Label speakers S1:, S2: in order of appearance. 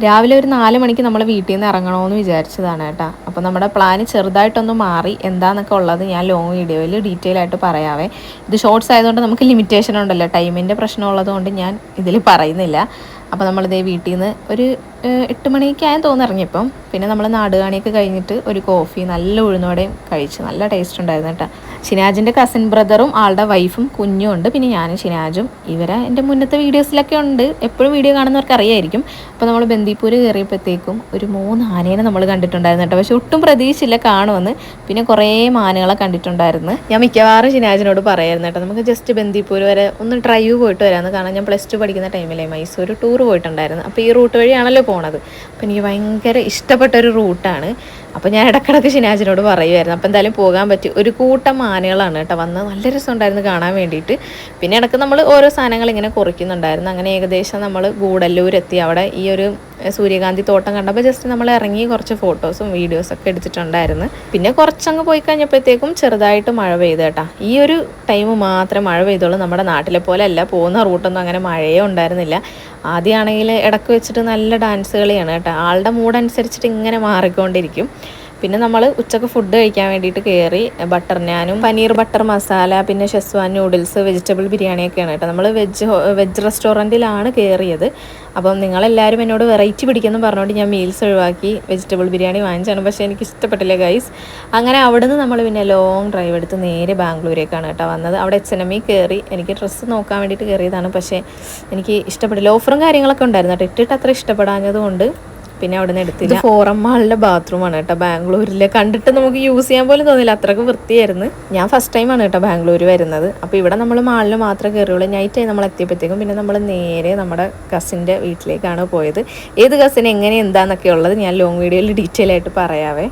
S1: രാവിലെ ഒരു 4 മണിക്ക് നമ്മൾ വീട്ടിൽ നിന്ന് ഇറങ്ങണമെന്ന് വിചാരിച്ചതാണ് കേട്ടോ. അപ്പോൾ നമ്മുടെ പ്ലാൻ ചെറുതായിട്ടൊന്ന് മാറി. എന്താണെന്നൊക്കെ ഉള്ളത് ഞാൻ ലോങ് വീഡിയോയിൽ ഡീറ്റെയിൽ ആയിട്ട് പറയാവേ. ഇത് ഷോർട്സ് ആയതുകൊണ്ട് നമുക്ക് ലിമിറ്റേഷൻ ഉണ്ടല്ലോ, ടൈമിൻ്റെ പ്രശ്നമുള്ളത് കൊണ്ട് ഞാൻ ഇതിൽ പറയുന്നില്ല. അപ്പോൾ നമ്മളിതേ വീട്ടിൽ നിന്ന് ഒരു 8 മണിക്ക് ആയെന്ന് തോന്നിറങ്ങിയപ്പം. പിന്നെ നമ്മൾ നാടുകാണിയൊക്കെ കഴിഞ്ഞിട്ട് ഒരു കോഫി നല്ല ഉഴുന്നോടെയും കഴിച്ച് നല്ല ടേസ്റ്റ് ഉണ്ടായിരുന്നു കേട്ടോ. ഷിനാജിൻ്റെ കസിൻ ബ്രദറും ആളുടെ വൈഫും കുഞ്ഞും ഉണ്ട്, പിന്നെ ഞാനും ഷിനാജും. ഇവരെ എൻ്റെ മുന്നത്തെ വീഡിയോസിലൊക്കെ ഉണ്ട്, എപ്പോഴും വീഡിയോ കാണുന്നവർക്ക് അറിയായിരിക്കും. അപ്പോൾ നമ്മൾ ബന്ദിപ്പൂർ കയറിയപ്പോഴത്തേക്കും ഒരു 3 ആനേനെ നമ്മൾ കണ്ടിട്ടുണ്ടായിരുന്നു കേട്ടോ. പക്ഷെ ഒട്ടും പ്രതീക്ഷയില്ല കാണുമെന്ന്. പിന്നെ കുറേ മാനുകളെ കണ്ടിട്ടുണ്ടായിരുന്നു. ഞാൻ മിക്കവാറും ഷിനാജിനോട് പറയായിരുന്നു കേട്ടോ, നമുക്ക് ജസ്റ്റ് ബന്ദിപ്പൂർ വരെ ഒന്ന് ഡ്രൈവ് പോയിട്ട് വരാമെന്ന്. കാരണം ഞാൻ +2 പഠിക്കുന്ന ടൈമിലെ മൈസൂർ ടൂർ പോയിട്ടുണ്ടായിരുന്നു. അപ്പോൾ ഈ റൂട്ട് വഴിയാണല്ലോ പോണത്. അപ്പോൾ എനിക്ക് ഭയങ്കര ഇഷ്ടപ്പെട്ടൊരു റൂട്ടാണ്. അപ്പോൾ ഞാൻ ഇടക്കിടക്ക് ഷിനാജിനോട് പറയുമായിരുന്നു. അപ്പോൾ എന്തായാലും പോകാൻ പറ്റി. ഒരു കൂട്ടം ആനകളാണ് കേട്ടോ വന്ന്, നല്ല രസമുണ്ടായിരുന്നു കാണാൻ വേണ്ടിയിട്ട്. പിന്നെ ഇടയ്ക്ക് നമ്മൾ ഓരോ സാധനങ്ങൾ ഇങ്ങനെ കുറിക്കുന്നുണ്ടായിരുന്നു. അങ്ങനെ ഏകദേശം നമ്മൾ ഗൂഡല്ലൂരെത്തി. അവിടെ ഈ ഒരു സൂര്യകാന്തി തോട്ടം കണ്ടപ്പോൾ ജസ്റ്റ് നമ്മൾ ഇറങ്ങി കുറച്ച് ഫോട്ടോസും വീഡിയോസൊക്കെ എടുത്തിട്ടുണ്ടായിരുന്നു. പിന്നെ കുറച്ചങ്ങ് പോയി കഴിഞ്ഞപ്പോഴത്തേക്കും ചെറുതായിട്ട് മഴ പെയ്തു കേട്ടോ. ഈ ഒരു ടൈം മാത്രമേ മഴ പെയ്തുള്ളൂ. നമ്മുടെ നാട്ടിലെ പോലെ അല്ല, പോകുന്ന റൂട്ടൊന്നും അങ്ങനെ മഴയോ ഉണ്ടായിരുന്നില്ല. ആദ്യമാണെങ്കിൽ ഇടയ്ക്ക് വെച്ചിട്ട് നല്ല ഡാൻസ് കളിയാണ് കേട്ടോ. ആളുടെ മൂഡനുസരിച്ചിട്ട് ഇങ്ങനെ മാറിക്കൊണ്ടിരിക്കും. പിന്നെ നമ്മൾ ഉച്ചക്ക് ഫുഡ് കഴിക്കാൻ വേണ്ടിയിട്ട് കയറി. ബട്ടർ നാനും പനീർ ബട്ടർ മസാല, പിന്നെ ഷെസ്വാൻ നൂഡിൽസ്, വെജിറ്റബിൾ ബിരിയാണിയൊക്കെയാണ് കേട്ടോ. നമ്മൾ വെജ് റെസ്റ്റോറൻറ്റിലാണ് കയറിയത്. അപ്പം നിങ്ങളെല്ലാവരും എന്നോട് വെറൈറ്റി പിടിക്കുമെന്ന് പറഞ്ഞുകൊണ്ട് ഞാൻ മീൽസ് ഒഴിവാക്കി വെജിറ്റബിൾ ബിരിയാണി വാങ്ങിച്ചാണ്. പക്ഷേ എനിക്ക് ഇഷ്ടപ്പെട്ടില്ല ഗൈസ്. അങ്ങനെ അവിടെ നിന്ന് നമ്മൾ പിന്നെ ലോങ് ഡ്രൈവ് എടുത്ത് നേരെ ബാംഗ്ലൂരേക്കാണ് കേട്ടോ വന്നത്. അവിടെ HNME കയറി. എനിക്ക് ഡ്രസ്സ് നോക്കാൻ വേണ്ടിയിട്ട് കയറിയതാണ്. പക്ഷേ എനിക്ക് ഇഷ്ടപ്പെട്ടില്ല. ഓഫറും കാര്യങ്ങളൊക്കെ ഉണ്ടായിരുന്നു കേട്ടോ. ഇട്ടിട്ട് അത്ര ഇഷ്ടപ്പെടാഞ്ഞതുകൊണ്ട് പിന്നെ അവിടെ നിന്ന് എടുത്തില്ല. ഇത് ഫോറം മാളിലെ ബാത്റൂമാണ് കേട്ടോ ബാംഗ്ലൂരിൽ. കണ്ടിട്ട് നമുക്ക് യൂസ് ചെയ്യാൻ പോലും തോന്നില്ല, അത്രയ്ക്ക് വൃത്തിയായിരുന്നു. ഞാൻ ഫസ്റ്റ് ടൈമാണ് കേട്ടോ ബാംഗ്ലൂർ വരുന്നത്. അപ്പോൾ ഇവിടെ നമ്മൾ മാളിൽ മാത്രമേ കയറിയുള്ളൂ. നൈറ്റായി നമ്മൾ എത്തിയപ്പോഴത്തേക്കും പിന്നെ നമ്മൾ നേരെ നമ്മുടെ കസിൻ്റെ വീട്ടിലേക്കാണ് പോയത്. ഏത് കസിൻ എങ്ങനെ എന്താണെന്നൊക്കെ ഉള്ളത് ഞാൻ ലോങ് വീഡിയോയിൽ ഡീറ്റെയിൽ ആയിട്ട് പറയാവേ.